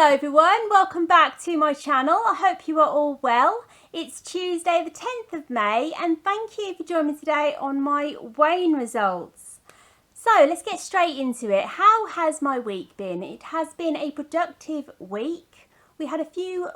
Hello everyone, welcome back to my channel. I hope you are all well. It's Tuesday the 10th of May and thank you for joining me today on my weighing results. So let's get straight into it. How has my week been? It has been a productive week. We had a few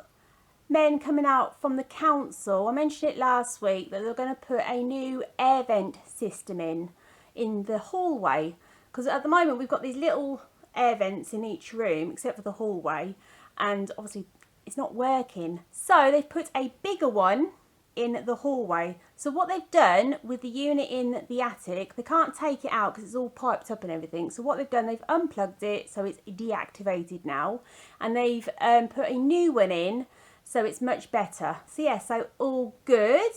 men coming out from the council. I mentioned it last week that they're going to put a new air vent system in the hallway, because at the moment we've got these little air vents in each room except for the hallway, and obviously it's not working, so they've put a bigger one in the hallway. So what they've done with the unit in the attic, they can't take it out because it's all piped up and everything, so what they've done, they've unplugged it so it's deactivated now, and they've put a new one in so it's much better. So yeah, so all good.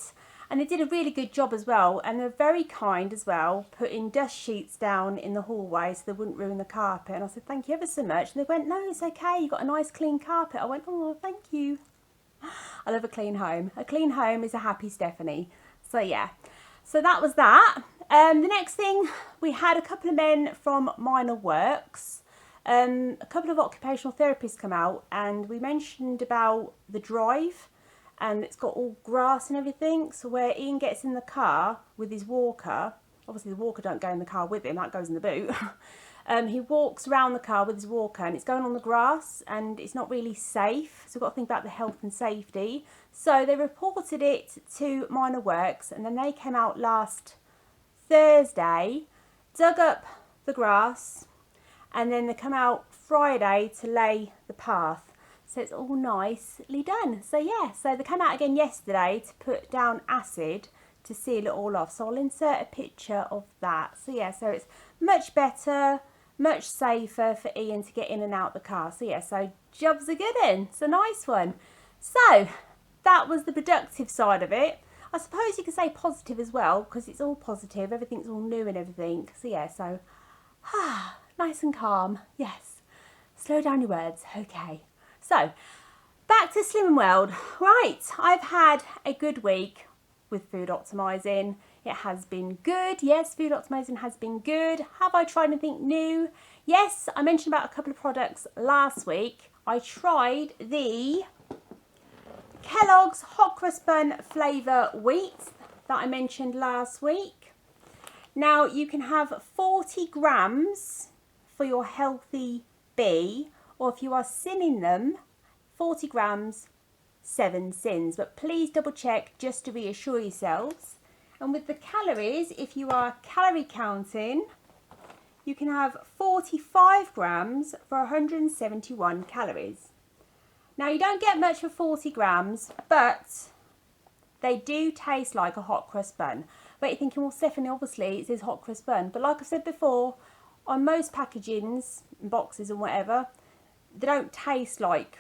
And they did a really good job as well, and they're very kind as well, putting dust sheets down in the hallway so they wouldn't ruin the carpet. And I said, thank you ever so much. And they went, no, it's okay, you've got a nice clean carpet. I went, oh, thank you. I love a clean home. A clean home is a happy Stephanie. So yeah, so that was that. The next thing, we had a couple of men from Minor Works. A couple of occupational therapists come out, and we mentioned about the drive. And it's got all grass and everything, so where Ian gets in the car with his walker, obviously the walker don't go in the car with him, that goes in the boot. He walks around the car with his walker and it's going on the grass and it's not really safe, so we've got to think about the health and safety. So they reported it to Minor Works, and then they came out last Thursday, dug up the grass, and then they come out Friday to lay the path. So it's all nicely done. So yeah, so they came out again yesterday to put down acid to seal it all off. So I'll insert a picture of that. So yeah, so it's much better, much safer for Ian to get in and out the car. So yeah, so jobs are good in. It's a nice one. So that was the productive side of it. I suppose you could say positive as well, because it's all positive. Everything's all new and everything. So yeah, so nice and calm. Yes. Slow down your words. Okay. So, back to Slim and World. Right, I've had a good week with food optimising. It has been good. Yes, food optimising has been good. Have I tried anything new? Yes, I mentioned about a couple of products last week. I tried the Kellogg's Hot Cross Bun flavour wheat that I mentioned last week. Now, you can have 40 grams for your healthy bee, or if you are sinning them, 40 grams, 7 sins. But please double check just to reassure yourselves. And with the calories, if you are calorie counting, you can have 45 grams for 171 calories. Now, you don't get much for 40 grams, but they do taste like a hot crust bun. But you're thinking, well, Stephanie, obviously it says hot crust bun. But like I said before, on most packagings, boxes and whatever, they don't taste like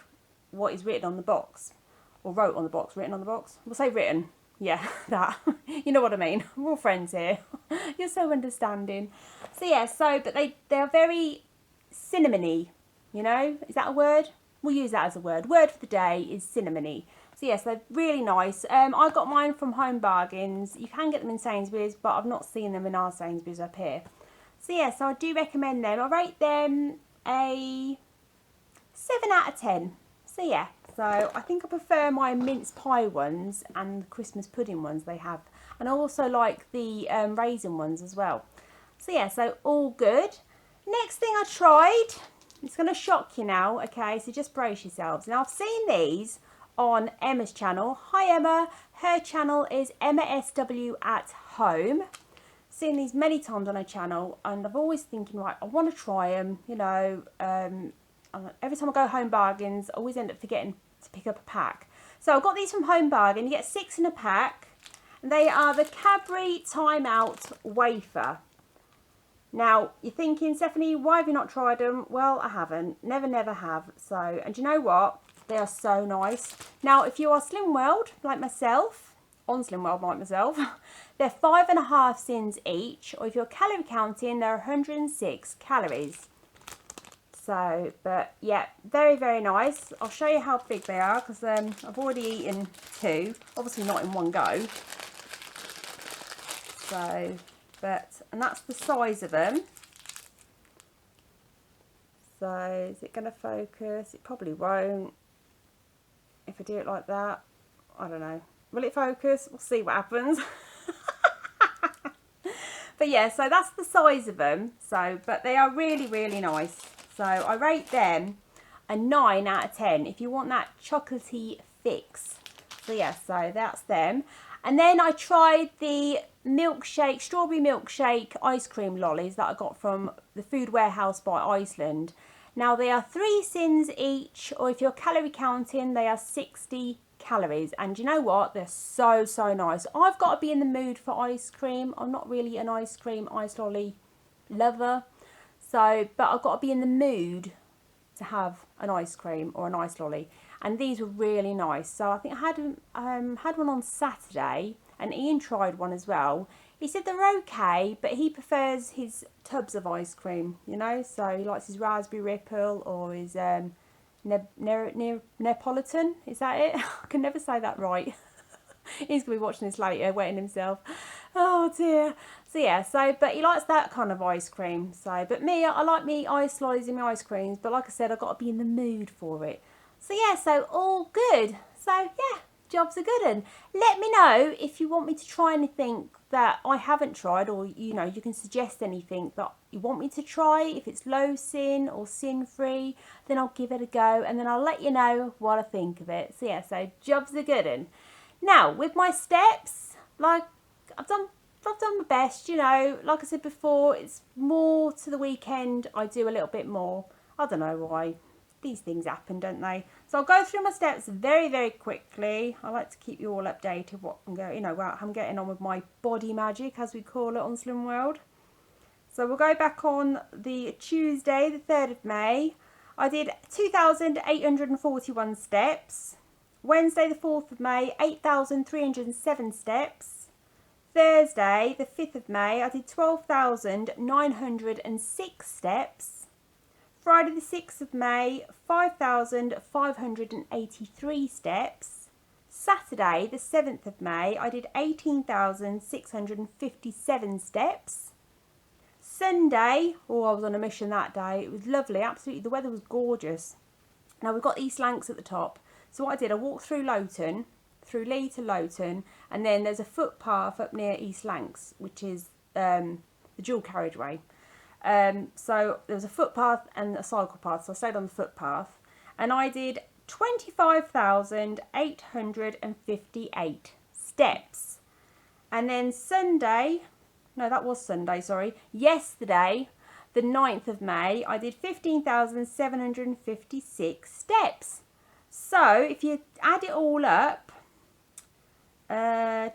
what is written on the box, or wrote on the box, written on the box. We'll say written. Yeah, that. You know what I mean. We're all friends here. You're so understanding. So yeah, so, but they are very cinnamony, you know. Is that a word? We'll use that as a word. Word for the day is cinnamony. So yes, they're really nice. I got mine from Home Bargains. You can get them in Sainsbury's, but I've not seen them in our Sainsbury's up here. So yeah, so I do recommend them. I rate them a 7 out of 10. So yeah, so I think I prefer my mince pie ones and the Christmas pudding ones they have. And I also like the raisin ones as well. So yeah, so all good. Next thing I tried, it's going to shock you now, okay, so just brace yourselves. Now I've seen these on Emma's channel. Hi Emma, her channel is Emma SW at Home. Seen these many times on her channel, and I've always thinking, right, I want to try them, you know. Every time I go Home Bargains, I always end up forgetting to pick up a pack. So I've got these from Home Bargain. You get 6 in a pack. And they are the Cadbury Time Out Wafer. Now, you're thinking, Stephanie, why have you not tried them? Well, I haven't. Never have. So, and you know what? They are so nice. Now, if you are Slim World, like myself, on Slim World like myself, they're 5.5 sins each. Or if you're calorie counting, they're 106 calories. So, but yeah, very, very nice. I'll show you how big they are, because I've already eaten 2. Obviously not in one go. So, but, and that's the size of them. So is it going to focus? It probably won't. If I do it like that, I don't know. Will it focus? We'll see what happens. But yeah, so that's the size of them. So, but they are really, really nice. So I rate them a 9 out of 10 if you want that chocolatey fix. So yeah, so that's them. And then I tried the milkshake, strawberry milkshake ice cream lollies that I got from the Food Warehouse by Iceland. Now they are 3 sins each, or if you're calorie counting, they are 60 calories. And you know what? They're so, so nice. I've got to be in the mood for ice cream. I'm not really an ice cream, ice lolly lover. So, but I've got to be in the mood to have an ice cream or an ice lolly. And these were really nice. So I think I had one on Saturday, and Ian tried one as well. He said they're okay, but he prefers his tubs of ice cream, you know. So he likes his raspberry ripple or his Neapolitan. Is that it? I can never say that right. He's going to be watching this later, wetting himself. Oh dear. So yeah, but he likes that kind of ice cream. So, but me, I like me ice lollies in my ice creams. But like I said, I've got to be in the mood for it. So yeah, so all good. So yeah, jobs are good. And let me know if you want me to try anything that I haven't tried, or you know, you can suggest anything that you want me to try. If it's low sin or sin free, then I'll give it a go, and then I'll let you know what I think of it. So yeah, so jobs are good. And now with my steps, like I've done my best, you know. Like I said before, it's more to the weekend. I do a little bit more. I don't know why. These things happen, don't they? So I'll go through my steps very, very quickly. I like to keep you all updated what I'm going, you know, what I'm getting on with my body magic, as we call it on Slim World. So we'll go back on the Tuesday, the 3rd of May. I did 2,841 steps. Wednesday, the 4th of May, 8,307 steps. Thursday, the 5th of May, I did 12,906 steps. Friday the 6th of May, 5,583 steps. Saturday the 7th of May, I did 18,657 steps. Sunday, oh, I was on a mission that day. It was lovely, absolutely. The weather was gorgeous. Now we've got East Lancs at the top. So what I did, I walked through Loughton, through Lee to Loughton, and then there's a footpath up near East Lancs, which is the dual carriageway. So there was a footpath and a cycle path, so I stayed on the footpath, and I did 25,858 steps. And then yesterday, the 9th of May, I did 15,756 steps. So if you add it all up, how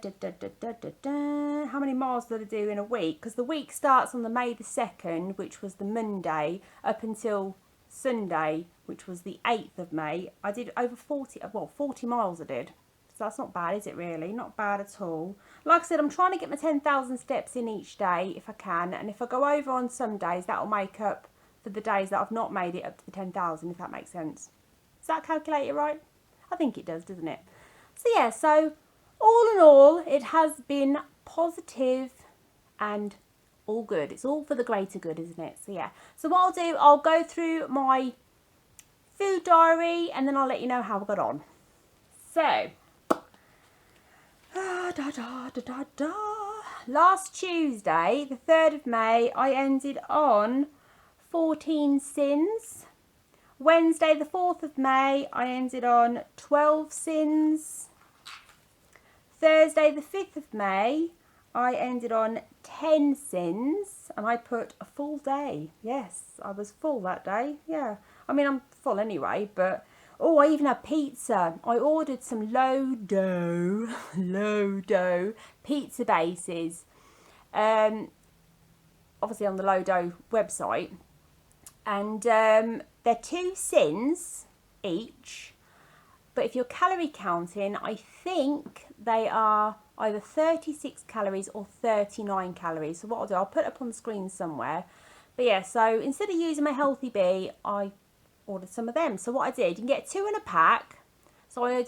many miles did I do in a week? Because the week starts on the May the 2nd, which was the Monday, up until Sunday, which was the 8th of May. I did over 40 miles I did. So that's not bad, is it really? Not bad at all. Like I said, I'm trying to get my 10,000 steps in each day if I can. And if I go over on some days, that'll make up for the days that I've not made it up to the 10,000, if that makes sense. Does that calculate it right? I think it does, doesn't it? So yeah, so all in all, it has been positive and all good. It's all for the greater good, isn't it? So yeah. So what I'll do, I'll go through my food diary and then I'll let you know how I got on. So, last Tuesday, the 3rd of May, I ended on 14 sins. Wednesday, the 4th of May, I ended on 12 sins. Thursday the 5th of May, I ended on 10 sins, and I put a full day. Yes, I was full that day. Yeah, I mean, I'm full anyway, but oh, I even had pizza. I ordered some low dough pizza bases, obviously on the low dough website, and they're 2 sins each. But if you're calorie counting, I think they are either 36 calories or 39 calories. So what I'll do, I'll put it up on the screen somewhere. But yeah, so instead of using my Healthy Bee, I ordered some of them. So what I did, you can get 2 in a pack. So I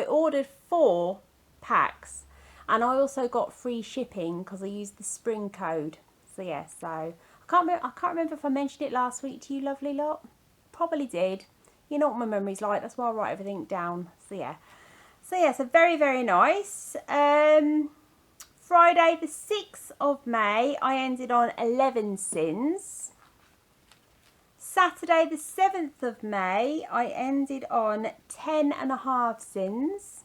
ordered 4 packs. And I also got free shipping because I used the spring code. So yeah, so I can't remember if I mentioned it last week to you lovely lot. Probably did. You know what my memory's like. That's why I write everything down. So yeah. So very, very nice. Friday the 6th of May, I ended on 11 sins. Saturday the 7th of May, I ended on 10.5 sins.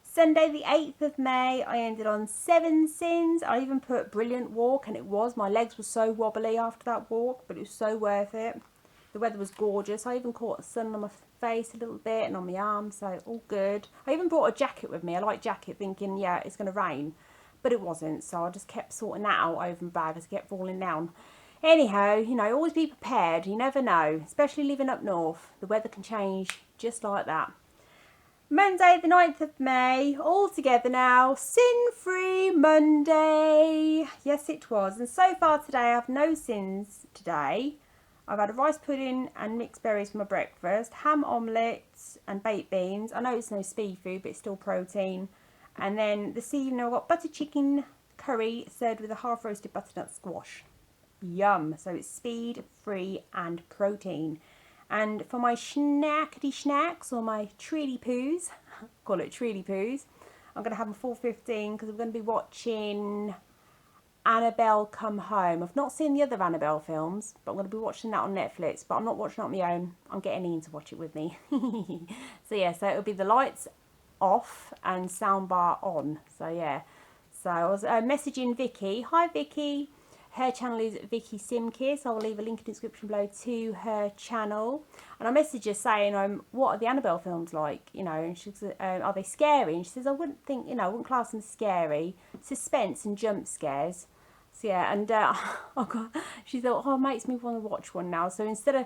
Sunday the 8th of May, I ended on 7 sins. I even put brilliant walk, and it was. My legs were so wobbly after that walk, but it was so worth it. The weather was gorgeous. I even caught the sun on my face a little bit and on my arms, so all good. I even brought a jacket with me, a light jacket, thinking, yeah, it's going to rain. But it wasn't, so I just kept sorting that out over my bag as it kept falling down. Anyhow, you know, always be prepared. You never know, especially living up north. The weather can change just like that. Monday the 9th of May, all together now, sin-free Monday. Yes, it was. And so far today, I have no sins today. I've had a rice pudding and mixed berries for my breakfast, ham omelette and baked beans. I know it's no speed food, but it's still protein. And then this evening I've got butter chicken curry served with a half roasted butternut squash. Yum. So it's speed, free and protein. And for my snackety snacks, or my treaty poos, call it treaty poos, I'm going to have them 4:15 because I'm going to be watching Annabelle Come Home. I've not seen the other Annabelle films, but I'm going to be watching that on Netflix. But I'm not watching it on my own. I'm getting Ian to watch it with me. So yeah, so it'll be the lights off and soundbar on. So yeah, so I was messaging Vicky. Hi Vicky. Her channel is Vicky Simkiss. I will leave a link in the description below to her channel. And I messaged her saying, what are the Annabelle films like? You know, and she said, are they scary? And she says, I wouldn't think, you know, I wouldn't class them scary. Suspense and jump scares. So yeah, and she thought, oh, it makes me want to watch one now. So instead of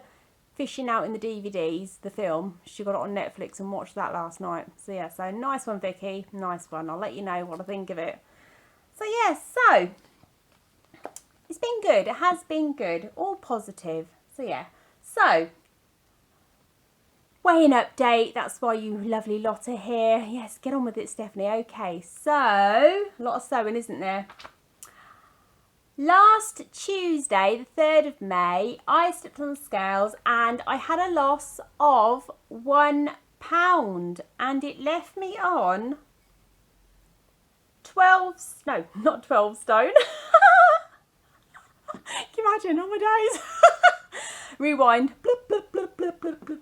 fishing out in the DVDs, the film, she got it on Netflix and watched that last night. So yeah, so nice one, Vicky. Nice one. I'll let you know what I think of it. So yeah, so it's been good. It has been good. All positive. So yeah. So, weighing update. That's why you lovely lot are here. Yes, get on with it, Stephanie. Okay, so a lot of sewing, isn't there? Last Tuesday, the 3rd of May, I stepped on the scales and I had a loss of £1 and it left me on 12, no, not 12 stone. Can you imagine? Oh my days. Rewind. Bloop, bloop, bloop, bloop, bloop, bloop.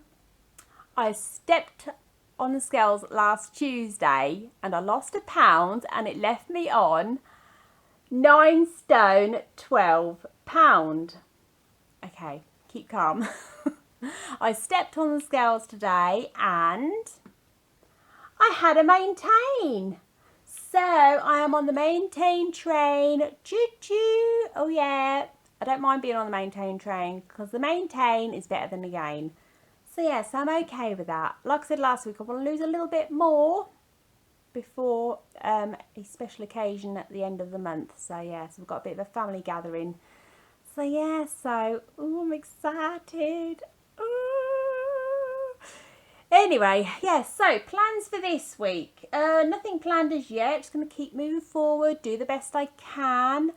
I stepped on the scales last Tuesday and I lost £1 and it left me on 9 stone, £12. Okay, keep calm. I stepped on the scales today and I had a maintain. So I am on the maintain train. Choo choo. Oh yeah. I don't mind being on the maintain train because the maintain is better than the gain. So yes, I'm okay with that. Like I said last week, I want to lose a little bit more before a special occasion at the end of the month. So yeah, so we've got a bit of a family gathering. So yeah, so ooh, I'm excited. Ooh. Anyway, yeah, so plans for this week. Nothing planned as yet. Just going to keep moving forward, do the best I can.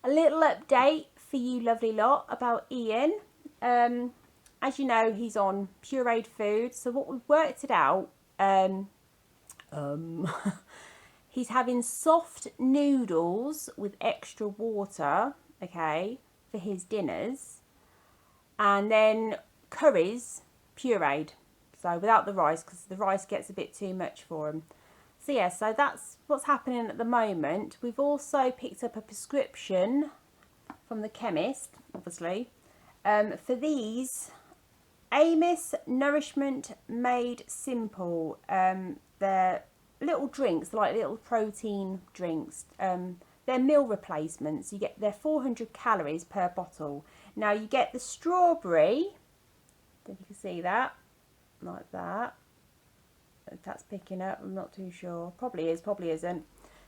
A little update for you lovely lot about Ian. As you know, he's on pureed food. So what we've worked it out, he's having soft noodles with extra water, okay, for his dinners, and then curries pureed, so without the rice because the rice gets a bit too much for him. So yeah, so that's what's happening at the moment. We've also picked up a prescription from the chemist, obviously, for these Amos Nourishment Made Simple. They're little drinks, like little protein drinks. They're meal replacements. They're 400 calories per bottle. Now you get the strawberry. If you can see that, like that. If that's picking up, I'm not too sure. Probably is, probably isn't.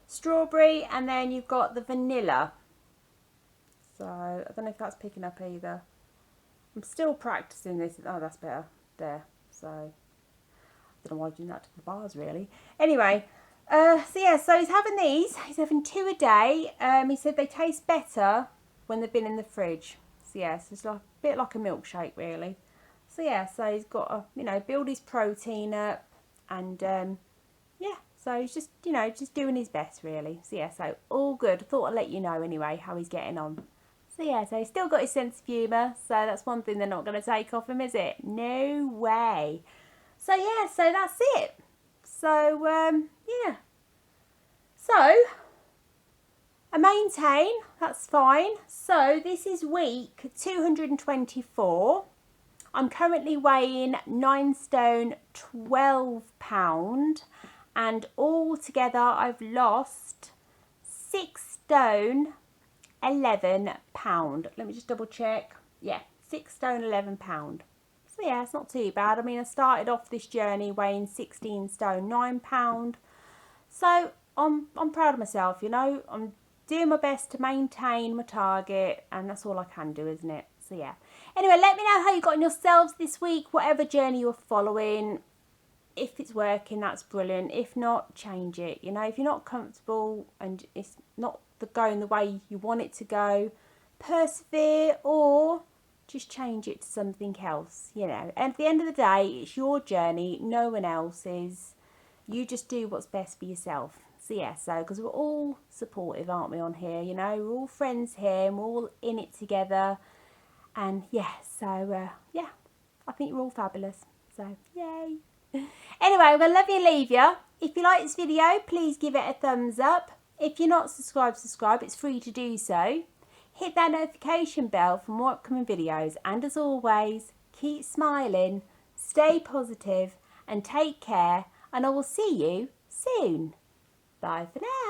Strawberry, and then you've got the vanilla. So I don't know if that's picking up either. I'm still practicing this. Oh, that's better there. So I don't know why I'm doing that to the bars really. Anyway, so yeah, so he's having these. He's having 2 a day. He said they taste better when they've been in the fridge. So yeah, so it's like a bit like a milkshake really. So yeah, so he's got to, you know, build his protein up, and yeah, so he's just, you know, just doing his best really. So yeah, so all good. I thought I'd let you know anyway how he's getting on. So yeah, so he's still got his sense of humour, so that's one thing they're not going to take off him, is it? No way. So yeah, so that's it. So yeah. So I maintain, that's fine. So this is week 224. I'm currently weighing 9 stone 12 pound, and altogether I've lost 6 stone 11 pound. Let me just double check. Yeah, 6 stone 11 pound. So yeah, it's not too bad. I mean, I started off this journey weighing 16 stone 9 pound. So I'm proud of myself, you know. I'm doing my best to maintain my target, and that's all I can do, isn't it? So yeah. Anyway, let me know how you got on yourselves this week, whatever journey you're following. If it's working, that's brilliant. If not, change it. You know, if you're not comfortable and it's not going the way you want it to go, persevere or just change it to something else, you know. And at the end of the day, it's your journey, no one else's. You just do what's best for yourself. So yeah, so because we're all supportive, aren't we, on here, you know, we're all friends here and we're all in it together. And yeah, so yeah, I think you're all fabulous. So yay. Anyway, I'm going to love you and leave you. If you like this video, please give it a thumbs up. If you're not subscribed, subscribe. It's free to do so. Hit that notification bell for more upcoming videos. And as always, keep smiling, stay positive and take care. And I will see you soon. Bye for now.